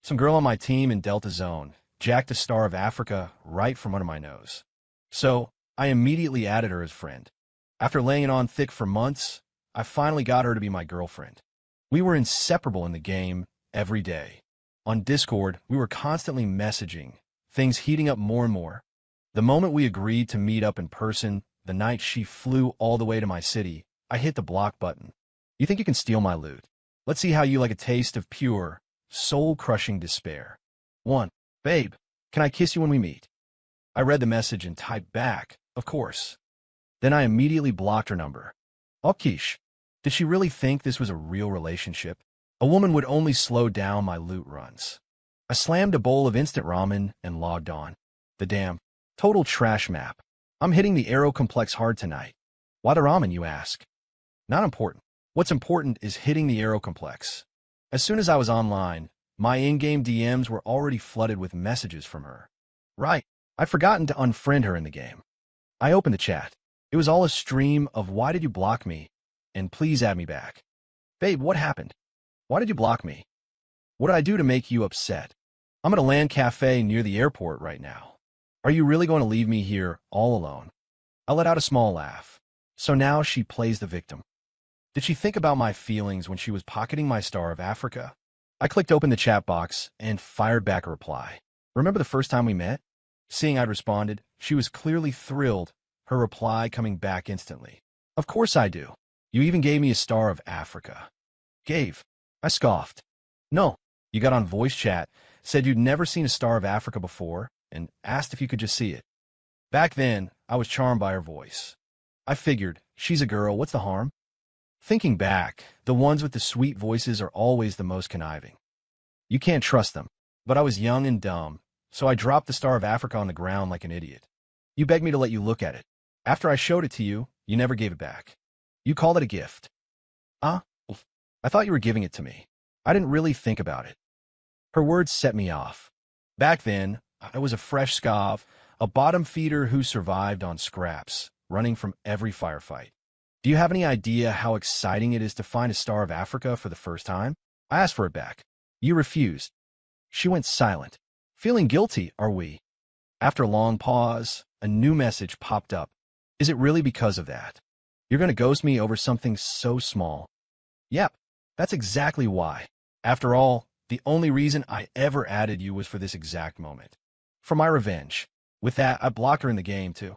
Some girl on my team in Delta Zone jacked a star of Africa right from under my nose. So I immediately added her as friend. After laying it on thick for months, I finally got her to be my girlfriend. We were inseparable in the game every day. On Discord, we were constantly messaging, things heating up more and more. The moment we agreed to meet up in person, the night she flew all the way to my city, I hit the block button. You think you can steal my loot? Let's see how you like a taste of pure, soul-crushing despair. 1. Babe, can I kiss you when we meet? I read the message and typed back, of course. Then I immediately blocked her number. Oh, quiche. Did she really think this was a real relationship? A woman would only slow down my loot runs. I slammed a bowl of instant ramen and logged on. The damn total trash map. I'm hitting the Aero Complex hard tonight. Why the ramen, you ask? Not important. What's important is hitting the Aero Complex. As soon as I was online, my in-game DMs were already flooded with messages from her. Right, I'd forgotten to unfriend her in the game. I opened the chat. It was all a stream of "why did you block me?" and "please add me back." Babe, what happened? Why did you block me? What did I do to make you upset? I'm at a LAN cafe near the airport right now. Are you really going to leave me here all alone? I let out a small laugh. So now she plays the victim. Did she think about my feelings when she was pocketing my star of Africa? I clicked open the chat box and fired back a reply. Remember the first time we met? Seeing I'd responded, she was clearly thrilled, her reply coming back instantly. Of course I do. You even gave me a star of Africa. Gave. I scoffed. No, you got on voice chat, said you'd never seen a star of Africa before, and asked if you could just see it. Back then, I was charmed by her voice. I figured, she's a girl, what's the harm? Thinking back, the ones with the sweet voices are always the most conniving. You can't trust them. But I was young and dumb, so I dropped the star of Africa on the ground like an idiot. You begged me to let you look at it. After I showed it to you, you never gave it back. You called it a gift. I thought you were giving it to me. I didn't really think about it. Her words set me off. Back then, I was a fresh scav, a bottom feeder who survived on scraps, running from every firefight. Do you have any idea how exciting it is to find a star of Africa for the first time? I asked for it back. You refused. She went silent. Feeling guilty, are we? After a long pause, a new message popped up. Is it really because of that? You're going to ghost me over something so small? Yep, that's exactly why. After all, the only reason I ever added you was for this exact moment. For my revenge. With that, I blocked her in the game, too.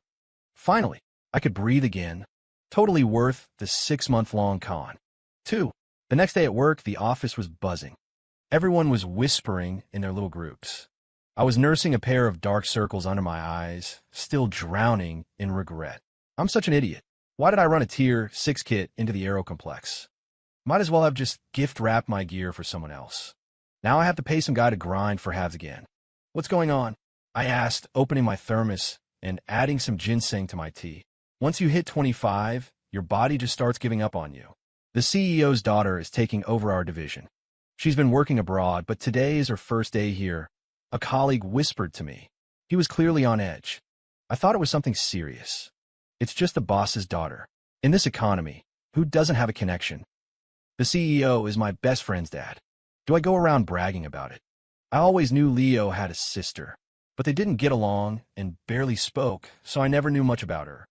Finally, I could breathe again. Totally worth the 6-month-long con. 2. The next day at work, the office was buzzing. Everyone was whispering in their little groups. I was nursing a pair of dark circles under my eyes, still drowning in regret. I'm such an idiot. Why did I run a Tier 6 kit into the Aero Complex? Might as well have just gift-wrapped my gear for someone else. Now I have to pay some guy to grind for halves again. What's going on? I asked, opening my thermos and adding some ginseng to my tea. Once you hit 25, your body just starts giving up on you. The CEO's daughter is taking over our division. She's been working abroad, but today is her first day here. A colleague whispered to me. He was clearly on edge. I thought it was something serious. It's just the boss's daughter. In this economy, who doesn't have a connection? The CEO is my best friend's dad. Do I go around bragging about it? I always knew Leo had a sister, but they didn't get along and barely spoke, so I never knew much about her.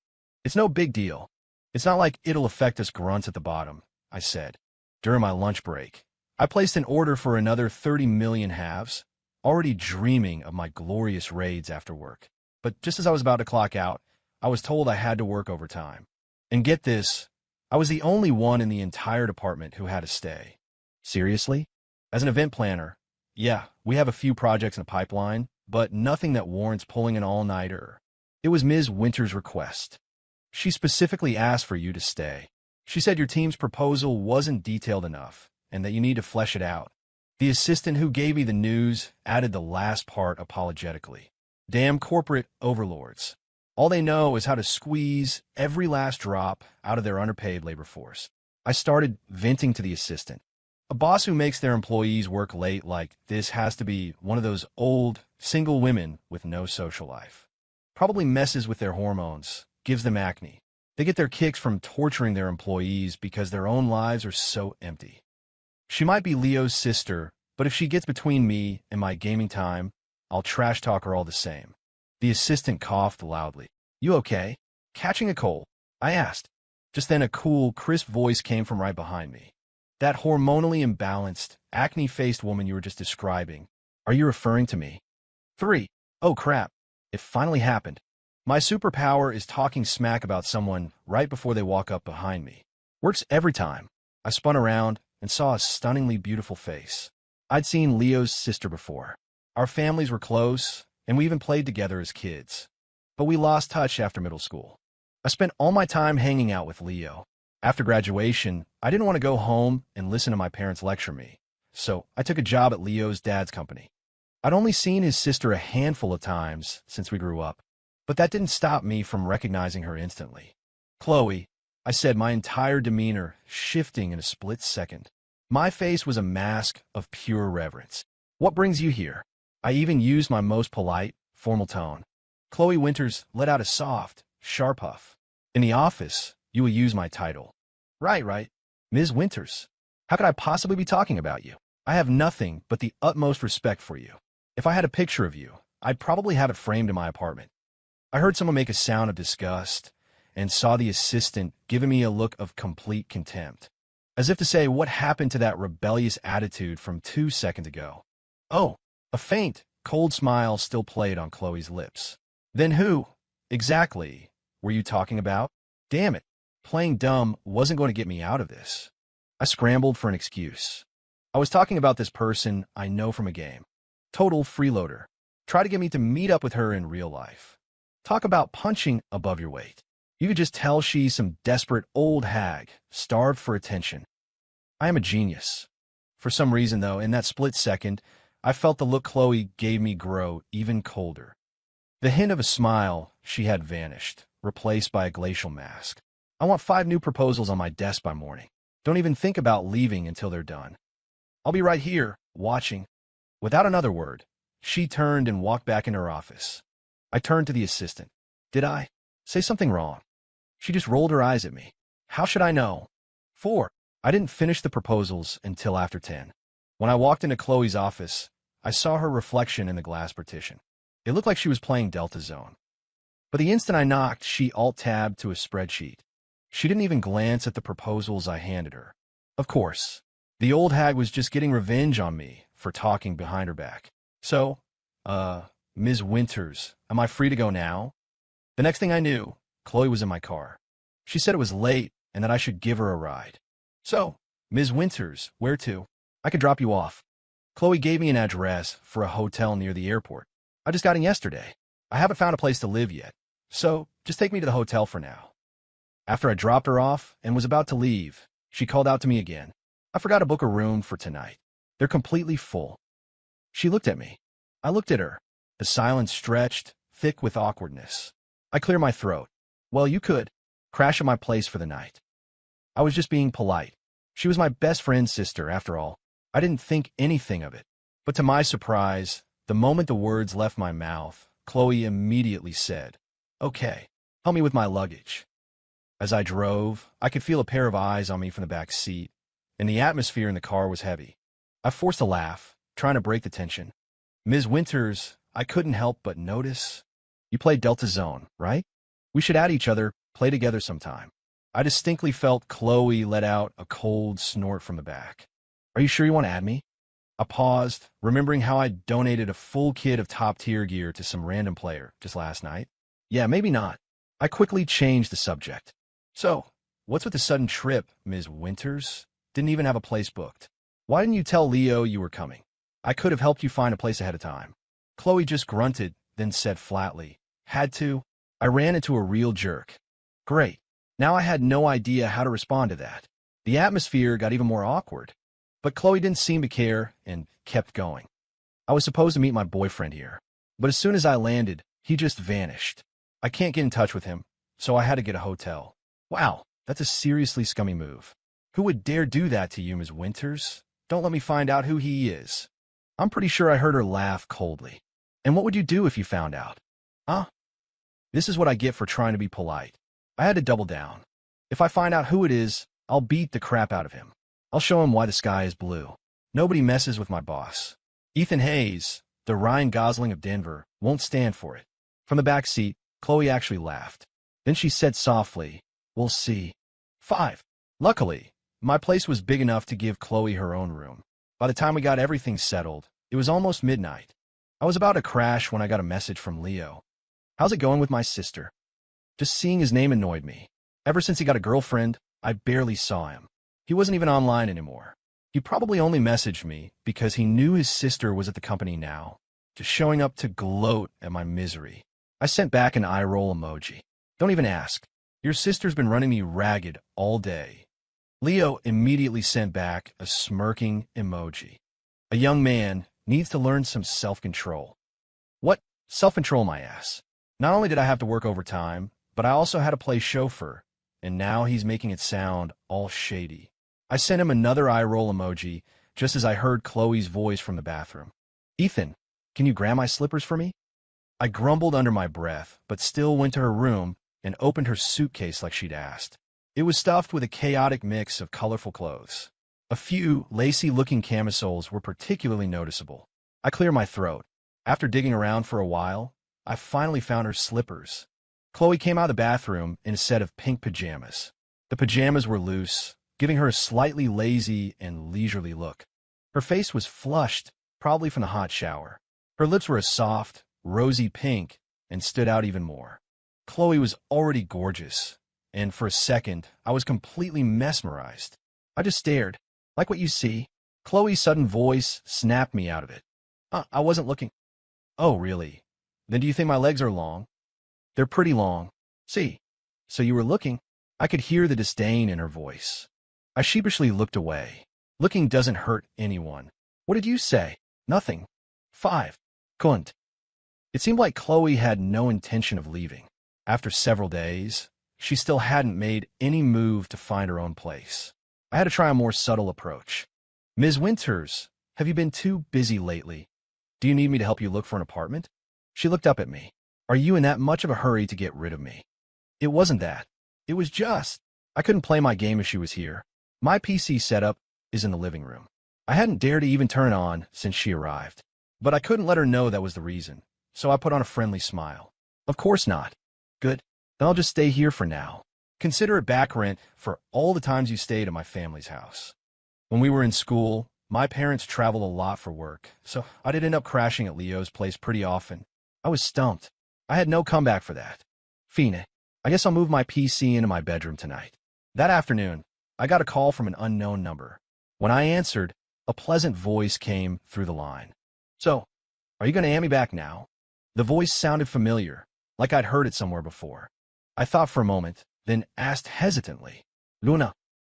It's no big deal. It's not like it'll affect us grunts at the bottom, I said. During my lunch break, I placed an order for another 30 million halves, already dreaming of my glorious raids after work. But just as I was about to clock out, I was told I had to work overtime. And get this, I was the only one in the entire department who had to stay. Seriously? As an event planner, yeah, we have a few projects in the pipeline, but nothing that warrants pulling an all-nighter. It was Ms. Winter's request. She specifically asked for you to stay. She said your team's proposal wasn't detailed enough, and that you need to flesh it out. The assistant who gave me the news added the last part apologetically. Damn corporate overlords. All they know is how to squeeze every last drop out of their underpaid labor force. I started venting to the assistant. A boss who makes their employees work late like this has to be one of those old, single women with no social life. Probably messes with their hormones, gives them acne. They get their kicks from torturing their employees because their own lives are so empty. She might be Leo's sister, But if she gets between me and my gaming time, I'll trash talk her all the same. The assistant coughed loudly. You okay? Catching a cold? I asked. Just then a cool, crisp voice came from right behind me. That hormonally imbalanced, acne-faced woman you were just describing. Are you referring to me? 3. Oh crap. It finally happened. My superpower is talking smack about someone right before they walk up behind me. Works every time. I spun around and saw a stunningly beautiful face. I'd seen Leo's sister before. Our families were close, and we even played together as kids. But we lost touch after middle school. I spent all my time hanging out with Leo. After graduation, I didn't want to go home and listen to my parents lecture me, so I took a job at Leo's dad's company. I'd only seen his sister a handful of times since we grew up, but that didn't stop me from recognizing her instantly. Chloe, I said, my entire demeanor shifting in a split second. My face was a mask of pure reverence. What brings you here? I even used my most polite, formal tone. Chloe Winters let out a soft, sharp huff. In the office, you will use my title. Right. Ms. Winters. How could I possibly be talking about you? I have nothing but the utmost respect for you. If I had a picture of you, I'd probably have it framed in my apartment. I heard someone make a sound of disgust and saw the assistant giving me a look of complete contempt, as if to say, what happened to that rebellious attitude from 2 seconds ago? Oh, a faint, cold smile still played on Chloe's lips. Then who, exactly, were you talking about? Damn it, playing dumb wasn't going to get me out of this. I scrambled for an excuse. I was talking about this person I know from a game. Total freeloader. Try to get me to meet up with her in real life. Talk about punching above your weight. You could just tell she's some desperate old hag, starved for attention. I am a genius. For some reason, though, in that split second, I felt the look Chloe gave me grow even colder. The hint of a smile she had vanished, replaced by a glacial mask. I want 5 new proposals on my desk by morning. Don't even think about leaving until they're done. I'll be right here, watching. Without another word, she turned and walked back into her office. I turned to the assistant. Did I say something wrong? She just rolled her eyes at me. How should I know? 4. I didn't finish the proposals until after 10. When I walked into Chloe's office, I saw her reflection in the glass partition. It looked like she was playing Delta Zone. But the instant I knocked, she alt-tabbed to a spreadsheet. She didn't even glance at the proposals I handed her. Of course, the old hag was just getting revenge on me for talking behind her back. So, Ms. Winters, am I free to go now? The next thing I knew, Chloe was in my car. She said it was late and that I should give her a ride. So, Ms. Winters, where to? I could drop you off. Chloe gave me an address for a hotel near the airport. I just got in yesterday. I haven't found a place to live yet, so just take me to the hotel for now. After I dropped her off and was about to leave, she called out to me again. I forgot to book a room for tonight. They're completely full. She looked at me. I looked at her. The silence stretched, thick with awkwardness. I cleared my throat. Well, you could. Crash at my place for the night. I was just being polite. She was my best friend's sister, after all. I didn't think anything of it. But to my surprise, the moment the words left my mouth, Chloe immediately said, Okay, help me with my luggage. As I drove, I could feel a pair of eyes on me from the back seat, and the atmosphere in the car was heavy. I forced a laugh, trying to break the tension. Ms. Winters, I couldn't help but notice. You play Delta Zone, right? We should add each other, play together sometime. I distinctly felt Chloe let out a cold snort from the back. Are you sure you want to add me? I paused, remembering how I donated a full kit of top-tier gear to some random player just last night. Yeah, maybe not. I quickly changed the subject. So, what's with the sudden trip, Ms. Winters? Didn't even have a place booked. Why didn't you tell Leo you were coming? I could have helped you find a place ahead of time. Chloe just grunted, then said flatly, Had to. I ran into a real jerk. Great. Now I had no idea how to respond to that. The atmosphere got even more awkward. But Chloe didn't seem to care and kept going. I was supposed to meet my boyfriend here, but as soon as I landed, he just vanished. I can't get in touch with him, so I had to get a hotel. Wow, that's a seriously scummy move. Who would dare do that to you, Ms. Winters? Don't let me find out who he is. I'm pretty sure I heard her laugh coldly. And what would you do if you found out? Huh? This is what I get for trying to be polite. I had to double down. If I find out who it is, I'll beat the crap out of him. I'll show him why the sky is blue. Nobody messes with my boss. Ethan Hayes, the Ryan Gosling of Denver, won't stand for it. From the back seat, Chloe actually laughed. Then she said softly, "We'll see." 5. Luckily, my place was big enough to give Chloe her own room. By the time we got everything settled, it was almost midnight. I was about to crash when I got a message from Leo. "How's it going with my sister?" Just seeing his name annoyed me. Ever since he got a girlfriend, I barely saw him. He wasn't even online anymore. He probably only messaged me because he knew his sister was at the company now, just showing up to gloat at my misery. I sent back an eye roll emoji. "Don't even ask. Your sister's been running me ragged all day." Leo immediately sent back a smirking emoji. A young man needs to learn some self-control. What? Self-control, my ass. Not only did I have to work overtime, but I also had to play chauffeur, and now he's making it sound all shady. I sent him another eye roll emoji just as I heard Chloe's voice from the bathroom. "Ethan, can you grab my slippers for me?" I grumbled under my breath, but still went to her room and opened her suitcase like she'd asked. It was stuffed with a chaotic mix of colorful clothes. A few lacy-looking camisoles were particularly noticeable. I cleared my throat. After digging around for a while, I finally found her slippers. Chloe came out of the bathroom in a set of pink pajamas. The pajamas were loose, giving her a slightly lazy and leisurely look. Her face was flushed, probably from the hot shower. Her lips were a soft, rosy pink and stood out even more. Chloe was already gorgeous, and for a second, I was completely mesmerized. I just stared. "Like what you see?" Chloe's sudden voice snapped me out of it. I wasn't looking." "Oh, really? Then do you think my legs are long?" "They're pretty long." "See. So you were looking." I could hear the disdain in her voice. I sheepishly looked away. Looking doesn't hurt anyone. "What did you say?" "Nothing." 5. Couldn't. It seemed like Chloe had no intention of leaving. After several days, she still hadn't made any move to find her own place. I had to try a more subtle approach. "Ms. Winters, have you been too busy lately? Do you need me to help you look for an apartment?" She looked up at me. "Are you in that much of a hurry to get rid of me?" It wasn't that. It was just, I couldn't play my game if she was here. My PC setup is in the living room. I hadn't dared to even turn it on since she arrived. But I couldn't let her know that was the reason, so I put on a friendly smile. "Of course not." "Good. Then I'll just stay here for now. Consider it back rent for all the times you stayed at my family's house." When we were in school, my parents traveled a lot for work, so I did end up crashing at Leo's place pretty often. I was stumped. I had no comeback for that. "Fine. I guess I'll move my PC into my bedroom tonight." That afternoon, I got a call from an unknown number. When I answered, a pleasant voice came through the line. "So, are you going to hand me back now?" The voice sounded familiar, like I'd heard it somewhere before. I thought for a moment, then asked hesitantly. "Luna."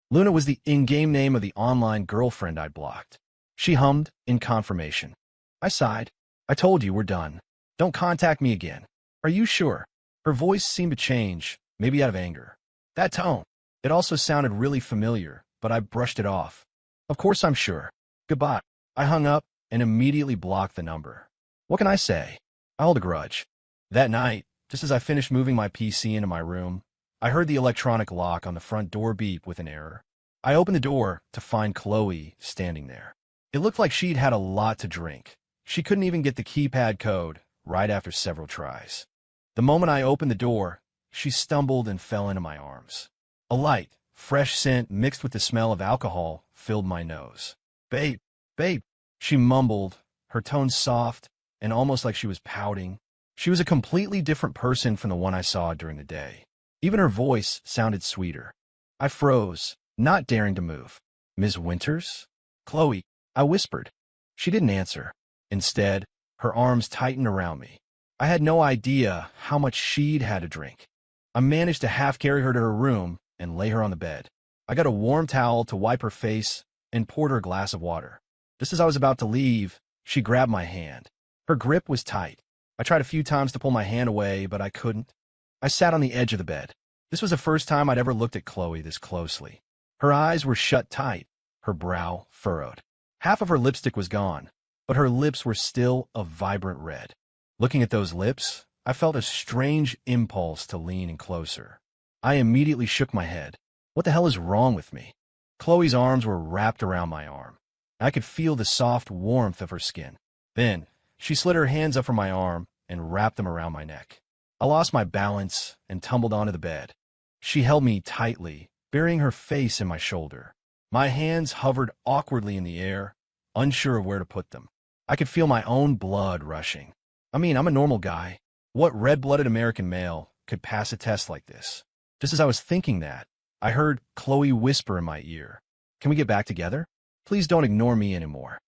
Luna was the in-game name of the online girlfriend I'd blocked. She hummed in confirmation. I sighed. "I told you we're done. Don't contact me again." "Are you sure?" Her voice seemed to change, maybe out of anger. That tone. It also sounded really familiar, but I brushed it off. "Of course I'm sure. Goodbye." I hung up and immediately blocked the number. What can I say? I hold a grudge. That night, just as I finished moving my PC into my room, I heard the electronic lock on the front door beep with an error. I opened the door to find Chloe standing there. It looked like she'd had a lot to drink. She couldn't even get the keypad code right after several tries. The moment I opened the door, she stumbled and fell into my arms. A light, fresh scent mixed with the smell of alcohol filled my nose. Babe, babe," she mumbled, her tone soft and almost like she was pouting. She was a completely different person from the one I saw during the day. Even her voice sounded sweeter. I froze, not daring to move. "Ms. Winters?" "Chloe," I whispered. She didn't answer. Instead, her arms tightened around me. I had no idea how much she'd had to drink. I managed to half-carry her to her room and lay her on the bed. I got a warm towel to wipe her face and poured her a glass of water. Just as I was about to leave, she grabbed my hand. Her grip was tight. I tried a few times to pull my hand away, but I couldn't. I sat on the edge of the bed. This was the first time I'd ever looked at Chloe this closely. Her eyes were shut tight, her brow furrowed. Half of her lipstick was gone, but her lips were still a vibrant red. Looking at those lips, I felt a strange impulse to lean in closer. I immediately shook my head. What the hell is wrong with me? Chloe's arms were wrapped around my arm. I could feel the soft warmth of her skin. Then, she slid her hands up from my arm and wrapped them around my neck. I lost my balance and tumbled onto the bed. She held me tightly, burying her face in my shoulder. My hands hovered awkwardly in the air, unsure of where to put them. I could feel my own blood rushing. I mean, I'm a normal guy. What red-blooded American male could pass a test like this? Just as I was thinking that, I heard Chloe whisper in my ear, "Can we get back together? Please don't ignore me anymore."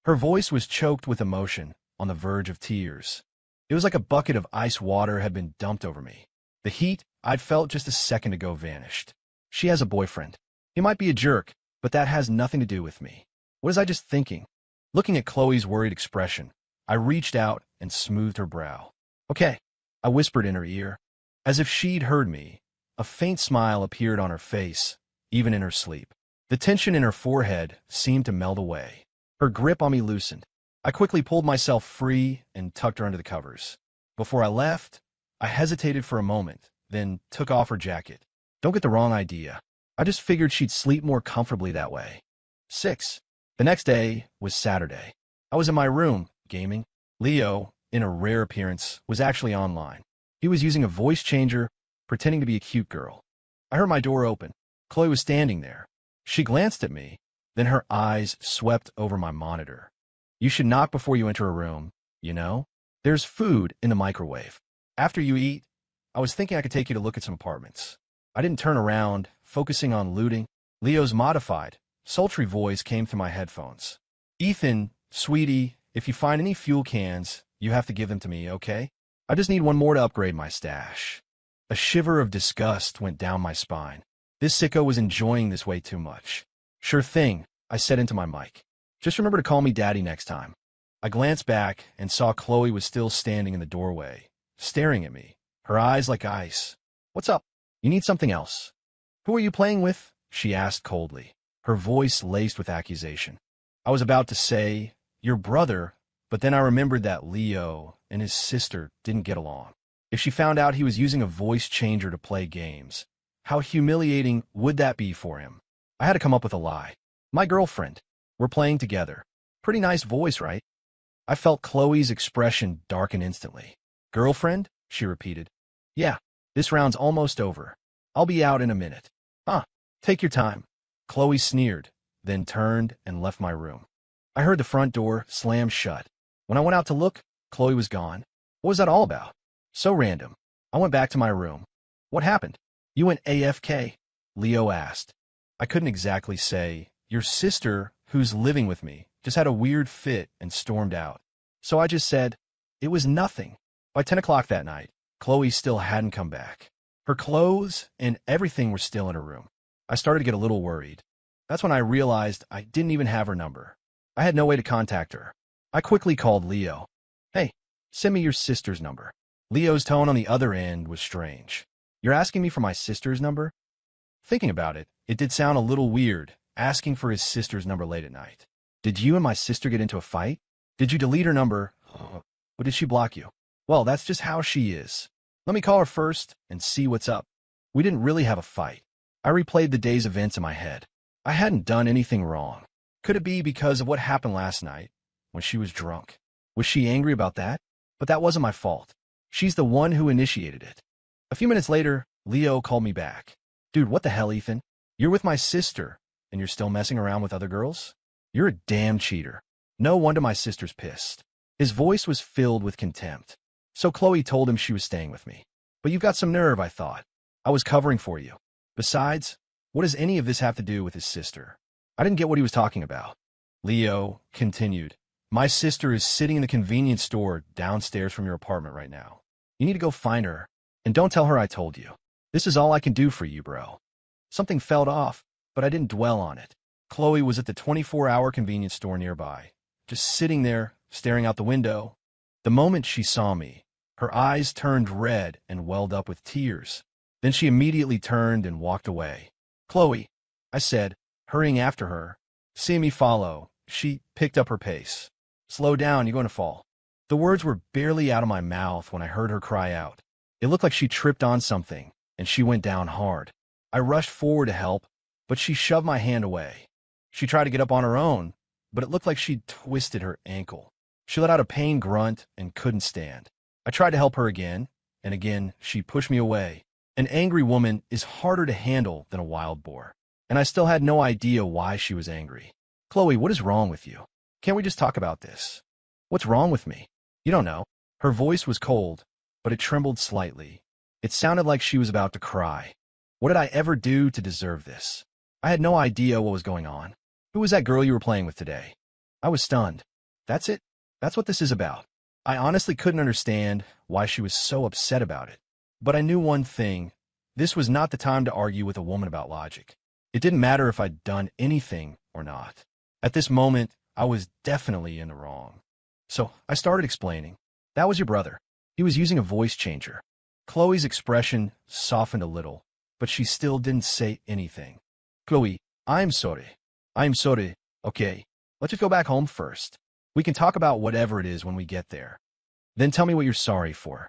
Her voice was choked with emotion, on the verge of tears. It was like a bucket of ice water had been dumped over me. The heat I'd felt just a second ago vanished. She has a boyfriend. He might be a jerk, but that has nothing to do with me. What was I just thinking? Looking at Chloe's worried expression, I reached out and smoothed her brow. "Okay," I whispered in her ear. As if she'd heard me, a faint smile appeared on her face, even in her sleep. The tension in her forehead seemed to melt away. Her grip on me loosened. I quickly pulled myself free and tucked her under the covers. Before I left, I hesitated for a moment, then took off her jacket. Don't get the wrong idea. I just figured she'd sleep more comfortably that way. 6. The next day was Saturday. I was in my room, gaming. Leo, in a rare appearance, was actually online. He was using a voice changer, pretending to be a cute girl. I heard my door open. Chloe was standing there. She glanced at me, then her eyes swept over my monitor. "You should knock before you enter a room, you know? There's food in the microwave. After you eat, I was thinking I could take you to look at some apartments." I didn't turn around, focusing on looting. Leo's modified, sultry voice came through my headphones. "Ethan, sweetie, if you find any fuel cans, you have to give them to me, okay? I just need one more to upgrade my stash." A shiver of disgust went down my spine. This sicko was enjoying this way too much. "Sure thing," I said into my mic. "Just remember to call me Daddy next time." I glanced back and saw Chloe was still standing in the doorway, staring at me, her eyes like ice. "What's up? You need something else?" "Who are you playing with?" she asked coldly, her voice laced with accusation. I was about to say, "Your brother," but then I remembered that Leo and his sister didn't get along. If she found out he was using a voice changer to play games, how humiliating would that be for him? I had to come up with a lie. "My girlfriend. We're playing together." Pretty nice voice, right? I felt Chloe's expression darken instantly. "Girlfriend?" she repeated. "Yeah, this round's almost over. I'll be out in a minute." "Huh, take your time." Chloe sneered, then turned and left my room. I heard the front door slam shut. When I went out to look, Chloe was gone. What was that all about? So random. I went back to my room. "What happened? You went AFK?" Leo asked. I couldn't exactly say. "Your sister, who's living with me, just had a weird fit and stormed out." So I just said, "It was nothing." By 10 o'clock that night, Chloe still hadn't come back. Her clothes and everything were still in her room. I started to get a little worried. That's when I realized I didn't even have her number. I had no way to contact her. I quickly called Leo. "Hey, send me your sister's number." Leo's tone on the other end was strange. "You're asking me for my sister's number?" Thinking about it, it did sound a little weird, asking for his sister's number late at night. "Did you and my sister get into a fight? Did you delete her number? Or did she block you?" "Well, that's just how she is. Let me call her first and see what's up." We didn't really have a fight. I replayed the day's events in my head. I hadn't done anything wrong. Could it be because of what happened last night, when she was drunk? Was she angry about that? But that wasn't my fault. She's the one who initiated it. A few minutes later, Leo called me back. "Dude, what the hell, Ethan? You're with my sister, and you're still messing around with other girls? You're a damn cheater. No wonder my sister's pissed." His voice was filled with contempt. So Chloe told him she was staying with me. "But you've got some nerve," I thought. "I was covering for you. Besides, what does any of this have to do with his sister?" I didn't get what he was talking about. Leo continued, "My sister is sitting in the convenience store downstairs from your apartment right now. You need to go find her, and don't tell her I told you. This is all I can do for you, bro." Something felt off, but I didn't dwell on it. Chloe was at the 24-hour convenience store nearby, just sitting there, staring out the window. The moment she saw me, her eyes turned red and welled up with tears. Then she immediately turned and walked away. "Chloe," I said, hurrying after her. Seeing me follow, she picked up her pace. "Slow down, you're going to fall." The words were barely out of my mouth when I heard her cry out. It looked like she tripped on something, and she went down hard. I rushed forward to help, but she shoved my hand away. She tried to get up on her own, but it looked like she'd twisted her ankle. She let out a pain grunt and couldn't stand. I tried to help her again, and again she pushed me away. An angry woman is harder to handle than a wild boar, and I still had no idea why she was angry. Chloe, what is wrong with you? Can't we just talk about this? What's wrong with me? You don't know. Her voice was cold, but it trembled slightly. It sounded like she was about to cry. What did I ever do to deserve this? I had no idea what was going on. Who was that girl you were playing with today? I was stunned. That's it? That's what this is about. I honestly couldn't understand why she was so upset about it. But I knew one thing. This was not the time to argue with a woman about logic. It didn't matter if I'd done anything or not. At this moment, I was definitely in the wrong. So I started explaining. That was your brother. He was using a voice changer. Chloe's expression softened a little, but she still didn't say anything. Chloe, I'm sorry. I'm sorry. Okay, let's just go back home first. We can talk about whatever it is when we get there. Then tell me what you're sorry for.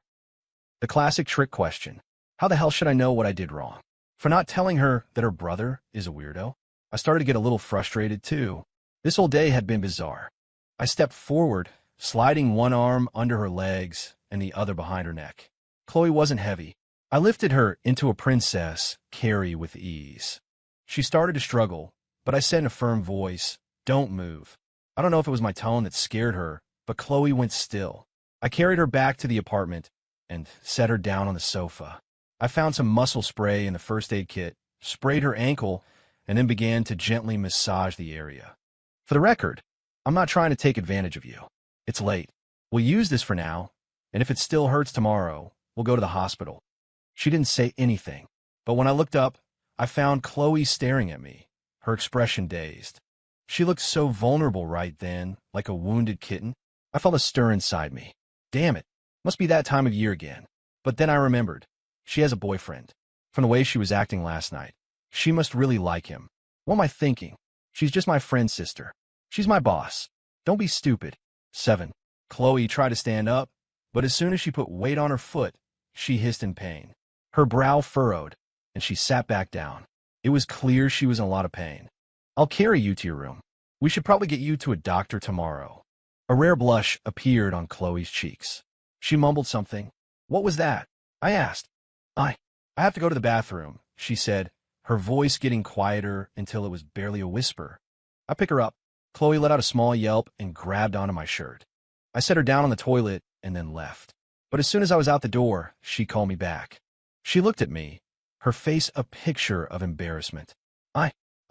The classic trick question. How the hell should I know what I did wrong? For not telling her that her brother is a weirdo? I started to get a little frustrated too. This whole day had been bizarre. I stepped forward, sliding one arm under her legs and the other behind her neck. Chloe wasn't heavy. I lifted her into a princess carry with ease. She started to struggle, but I said in a firm voice, "Don't move." I don't know if it was my tone that scared her, but Chloe went still. I carried her back to the apartment and set her down on the sofa. I found some muscle spray in the first aid kit, sprayed her ankle, and then began to gently massage the area. For the record, I'm not trying to take advantage of you. It's late. We'll use this for now, and if it still hurts tomorrow, we'll go to the hospital. She didn't say anything, but when I looked up, I found Chloe staring at me, her expression dazed. She looked so vulnerable right then, like a wounded kitten. I felt a stir inside me. Damn it, must be that time of year again. But then I remembered. She has a boyfriend. From the way she was acting last night, she must really like him. What am I thinking? She's just my friend's sister. She's my boss. Don't be stupid. 7. Chloe tried to stand up, but as soon as she put weight on her foot, she hissed in pain. Her brow furrowed, and she sat back down. It was clear she was in a lot of pain. I'll carry you to your room. We should probably get you to a doctor tomorrow. A rare blush appeared on Chloe's cheeks. She mumbled something. What was that? I asked. I have to go to the bathroom, she said, her voice getting quieter until it was barely a whisper. I pick her up. Chloe let out a small yelp and grabbed onto my shirt. I set her down on the toilet and then left. But as soon as I was out the door, she called me back. She looked at me, her face a picture of embarrassment.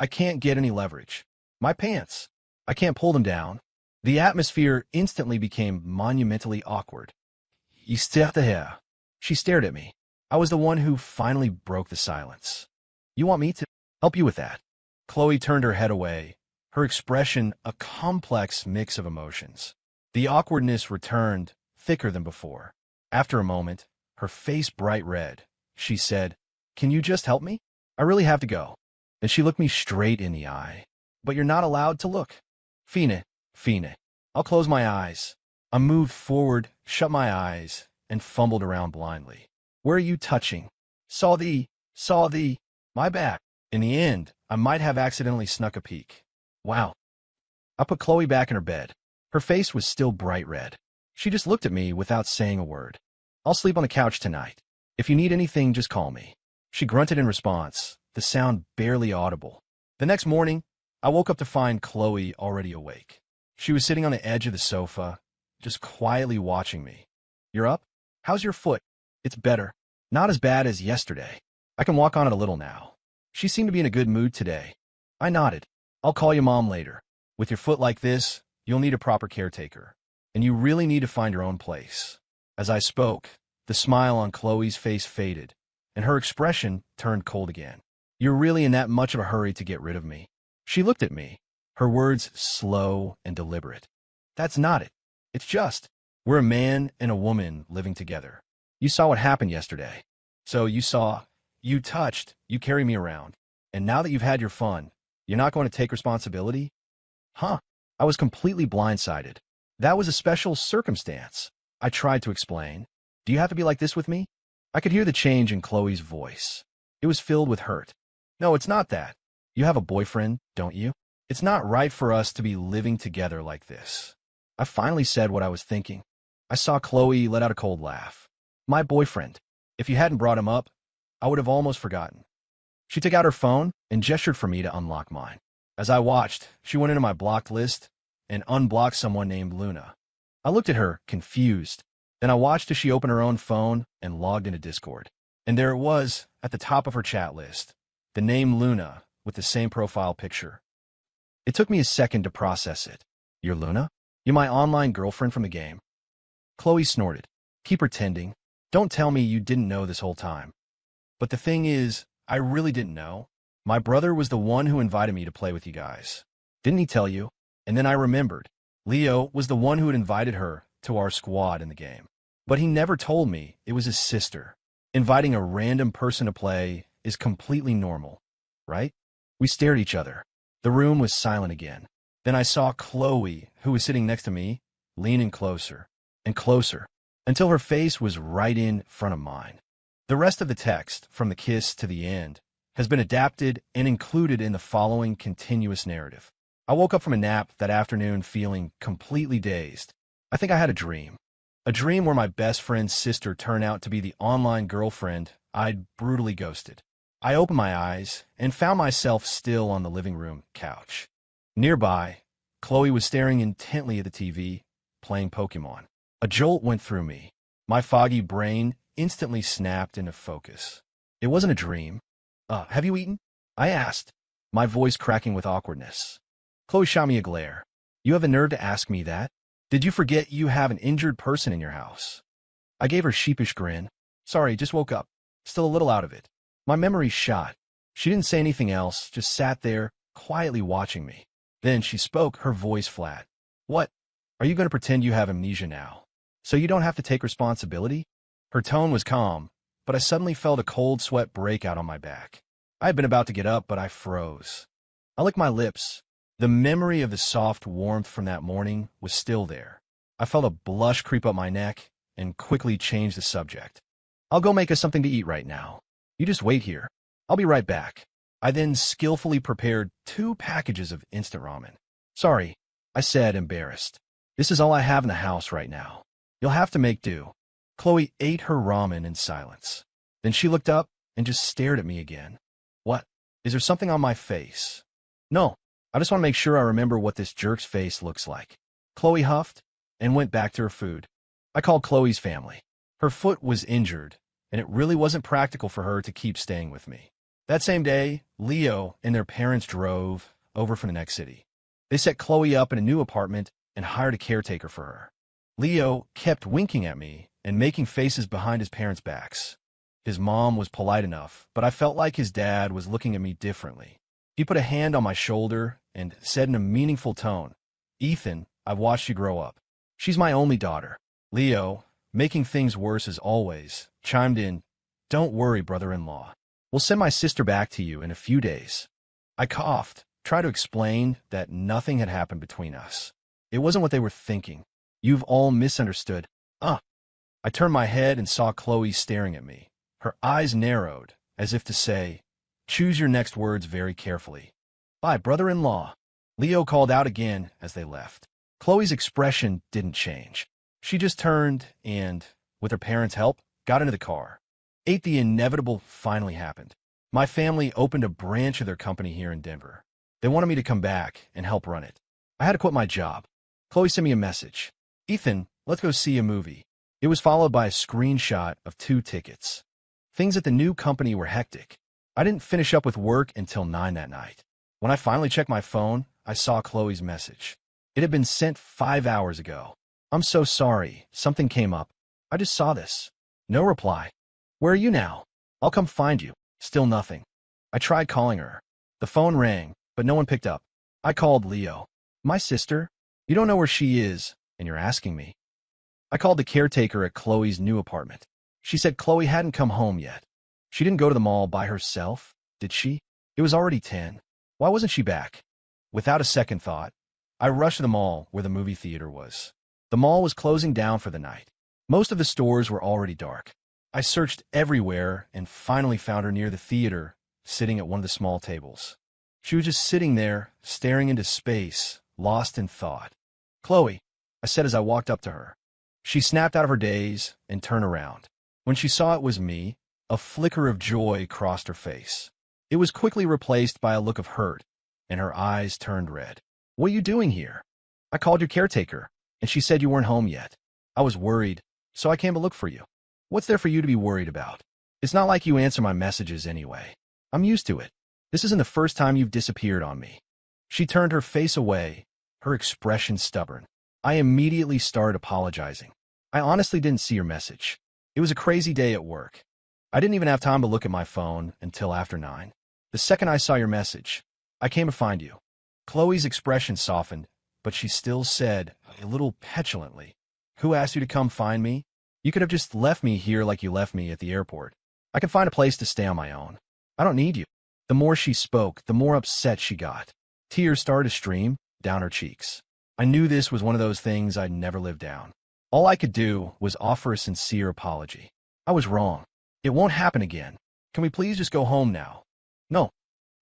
I can't get any leverage. My pants. I can't pull them down. The atmosphere instantly became monumentally awkward. You still here. She stared at me. I was the one who finally broke the silence. You want me to help you with that? Chloe turned her head away, her expression a complex mix of emotions. The awkwardness returned, thicker than before. After a moment, her face bright red, she said, Can you just help me? I really have to go. And she looked me straight in the eye. But you're not allowed to look. Fine. I'll close my eyes. I moved forward, shut my eyes, and fumbled around blindly. Where are you touching? Saw the, my back. In the end, I might have accidentally snuck a peek. Wow. I put Chloe back in her bed. Her face was still bright red. She just looked at me without saying a word. I'll sleep on the couch tonight. If you need anything, just call me. She grunted in response, the sound barely audible. The next morning, I woke up to find Chloe already awake. She was sitting on the edge of the sofa, just quietly watching me. You're up? How's your foot? It's better. Not as bad as yesterday. I can walk on it a little now. She seemed to be in a good mood today. I nodded. I'll call you Mom later. With your foot like this, you'll need a proper caretaker. And you really need to find your own place. As I spoke, the smile on Chloe's face faded, and her expression turned cold again. You're really in that much of a hurry to get rid of me? She looked at me, her words slow and deliberate. That's not it. It's just, we're a man and a woman living together. You saw what happened yesterday. So you saw, you touched, you carry me around. And now that you've had your fun, you're not going to take responsibility? Huh? I was completely blindsided. That was a special circumstance. I tried to explain. Do you have to be like this with me? I could hear the change in Chloe's voice. It was filled with hurt. No, it's not that. You have a boyfriend, don't you? It's not right for us to be living together like this. I finally said what I was thinking. I saw Chloe let out a cold laugh. My boyfriend. If you hadn't brought him up, I would have almost forgotten. She took out her phone and gestured for me to unlock mine. As I watched, she went into my blocked list and unblocked someone named Luna. I looked at her, confused. Then I watched as she opened her own phone and logged into Discord. And there it was, at the top of her chat list, the name Luna with the same profile picture. It took me a second to process it. You're Luna? You're my online girlfriend from the game? Chloe snorted. Keep pretending. Don't tell me you didn't know this whole time. But the thing is, I really didn't know. My brother was the one who invited me to play with you guys. Didn't he tell you? And then I remembered. Leo was the one who had invited her to our squad in the game. But he never told me it was his sister. Inviting a random person to play is completely normal, right? We stared at each other. The room was silent again. Then I saw Chloe, who was sitting next to me, lean in closer and closer until her face was right in front of mine. The rest of the text, from the kiss to the end, has been adapted and included in the following continuous narrative. I woke up from a nap that afternoon feeling completely dazed. I think I had a dream. A dream where my best friend's sister turned out to be the online girlfriend I'd brutally ghosted. I opened my eyes and found myself still on the living room couch. Nearby, Chloe was staring intently at the TV, playing Pokemon. A jolt went through me. My foggy brain instantly snapped into focus. It wasn't a dream. Have you eaten? I asked, my voice cracking with awkwardness. Chloe shot me a glare. You have a nerve to ask me that? Did you forget you have an injured person in your house? I gave her a sheepish grin. Sorry, just woke up. Still a little out of it. My memory's shot. She didn't say anything else, just sat there, quietly watching me. Then she spoke, her voice flat. What? Are you going to pretend you have amnesia now? So you don't have to take responsibility? Her tone was calm, but I suddenly felt a cold sweat break out on my back. I had been about to get up, but I froze. I licked my lips. The memory of the soft warmth from that morning was still there. I felt a blush creep up my neck and quickly changed the subject. I'll go make us something to eat right now. You just wait here. I'll be right back. I then skillfully prepared 2 packages of instant ramen. Sorry, I said, embarrassed. This is all I have in the house right now. You'll have to make do. Chloe ate her ramen in silence. Then she looked up and just stared at me again. What? Is there something on my face? No, I just want to make sure I remember what this jerk's face looks like. Chloe huffed and went back to her food. I called Chloe's family. Her foot was injured, and it really wasn't practical for her to keep staying with me. That same day, Leo and their parents drove over from the next city. They set Chloe up in a new apartment and hired a caretaker for her. Leo kept winking at me and making faces behind his parents' backs. His mom was polite enough, but I felt like his dad was looking at me differently. He put a hand on my shoulder and said in a meaningful tone, Ethan, I've watched you grow up. She's my only daughter. Leo, making things worse as always, chimed in, Don't worry, brother-in-law. We'll send my sister back to you in a few days. I coughed, tried to explain that nothing had happened between us. It wasn't what they were thinking. You've all misunderstood. I turned my head and saw Chloe staring at me. Her eyes narrowed, as if to say, Choose your next words very carefully. Bye, brother-in-law. Leo called out again as they left. Chloe's expression didn't change. She just turned and, with her parents' help, got into the car. The inevitable finally happened. My family opened a branch of their company here in Denver. They wanted me to come back and help run it. I had to quit my job. Chloe sent me a message. Ethan, let's go see a movie. It was followed by a screenshot of 2 tickets. Things at the new company were hectic. I didn't finish up with work until 9 that night. When I finally checked my phone, I saw Chloe's message. It had been sent 5 hours ago. I'm so sorry. Something came up. I just saw this. No reply. Where are you now? I'll come find you. Still nothing. I tried calling her. The phone rang, but no one picked up. I called Leo. My sister? You don't know where she is, and you're asking me. I called the caretaker at Chloe's new apartment. She said Chloe hadn't come home yet. She didn't go to the mall by herself, did she? It was already 10. Why wasn't she back? Without a second thought, I rushed to the mall where the movie theater was. The mall was closing down for the night. Most of the stores were already dark. I searched everywhere and finally found her near the theater, sitting at one of the small tables. She was just sitting there, staring into space, lost in thought. "Chloe," I said as I walked up to her. She snapped out of her daze and turned around. When she saw it was me, a flicker of joy crossed her face. It was quickly replaced by a look of hurt, and her eyes turned red. "What are you doing here? I called your caretaker, and she said you weren't home yet. I was worried, so I came to look for you." "What's there for you to be worried about? It's not like you answer my messages anyway. I'm used to it. This isn't the first time you've disappeared on me." She turned her face away, her expression stubborn. I immediately started apologizing. "I honestly didn't see your message. It was a crazy day at work. I didn't even have time to look at my phone until after 9. The second I saw your message, I came to find you." Chloe's expression softened, but she still said, a little petulantly, "Who asked you to come find me? You could have just left me here like you left me at the airport. I can find a place to stay on my own. I don't need you." The more she spoke, the more upset she got. Tears started to stream down her cheeks. I knew this was one of those things I'd never live down. All I could do was offer a sincere apology. "I was wrong. It won't happen again. Can we please just go home now?" "No."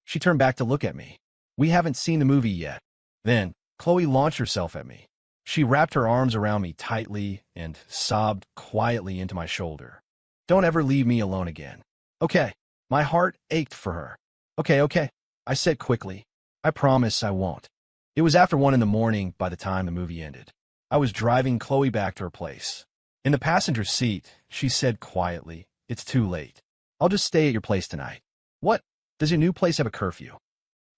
She turned back to look at me. "We haven't seen the movie yet." Then, Chloe launched herself at me. She wrapped her arms around me tightly and sobbed quietly into my shoulder. "Don't ever leave me alone again." "Okay." My heart ached for her. Okay, I said quickly. "I promise I won't." It was after 1 in the morning by the time the movie ended. I was driving Chloe back to her place. In the passenger seat, she said quietly, "It's too late. I'll just stay at your place tonight." "What? Does your new place have a curfew?"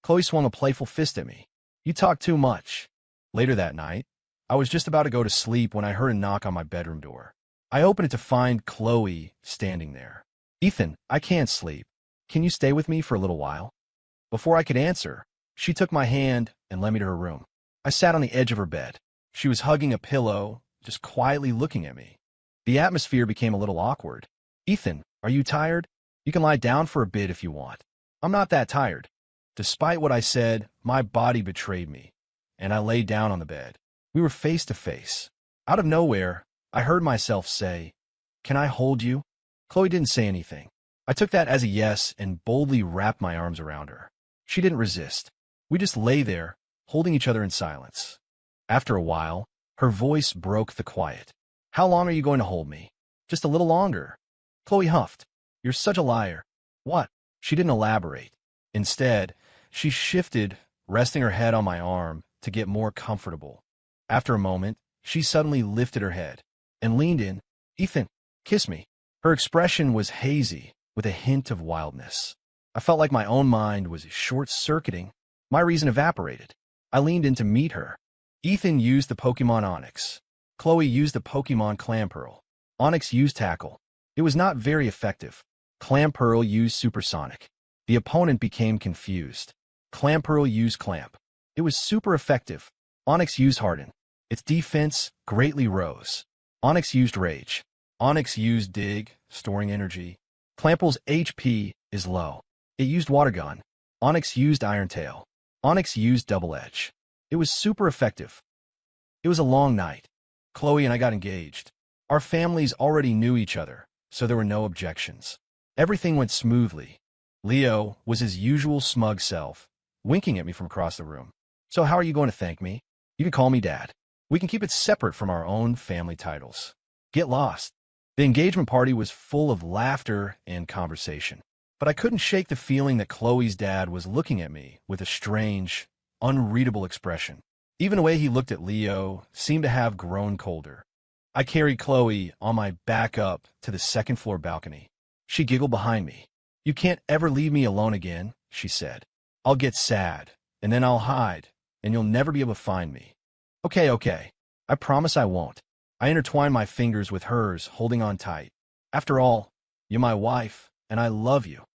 Chloe swung a playful fist at me. "You talk too much." Later that night, I was just about to go to sleep when I heard a knock on my bedroom door. I opened it to find Chloe standing there. "Ethan, I can't sleep. Can you stay with me for a little while?" Before I could answer, she took my hand and led me to her room. I sat on the edge of her bed. She was hugging a pillow, just quietly looking at me. The atmosphere became a little awkward. "Ethan, are you tired? You can lie down for a bit if you want." "I'm not that tired." Despite what I said, my body betrayed me, and I lay down on the bed. We were face to face. Out of nowhere, I heard myself say, "Can I hold you?" Chloe didn't say anything. I took that as a yes and boldly wrapped my arms around her. She didn't resist. We just lay there, holding each other in silence. After a while, her voice broke the quiet. "How long are you going to hold me?" "Just a little longer." Chloe huffed. "You're such a liar." "What?" She didn't elaborate. Instead, she shifted, resting her head on my arm to get more comfortable. After a moment, she suddenly lifted her head and leaned in. "Ethan, kiss me." Her expression was hazy, with a hint of wildness. I felt like my own mind was short-circuiting. My reason evaporated. I leaned in to meet her. Ethan used the Pokemon Onix. Chloe used the Pokemon Clamperl. Onix used Tackle. It was not very effective. Clamperl used Supersonic. The opponent became confused. Clamperl used Clamp. It was super effective. Onix used Harden. Its defense greatly rose. Onix used Rage. Onix used Dig, storing energy. Clamperl's HP is low. It used Water Gun. Onix used Iron Tail. Onix used Double Edge. It was super effective. It was a long night. Chloe and I got engaged. Our families already knew each other, so there were no objections. Everything went smoothly. Leo was his usual smug self, winking at me from across the room. "So how are you going to thank me? You can call me Dad. We can keep it separate from our own family titles. Get lost." The engagement party was full of laughter and conversation, but I couldn't shake the feeling that Chloe's dad was looking at me with a strange, unreadable expression. Even the way he looked at Leo seemed to have grown colder. I carried Chloe on my back up to the second-floor balcony. She giggled behind me. "You can't ever leave me alone again," she said. "I'll get sad, and then I'll hide, and you'll never be able to find me." Okay. I promise I won't." I intertwined my fingers with hers, holding on tight. "After all, you're my wife, and I love you."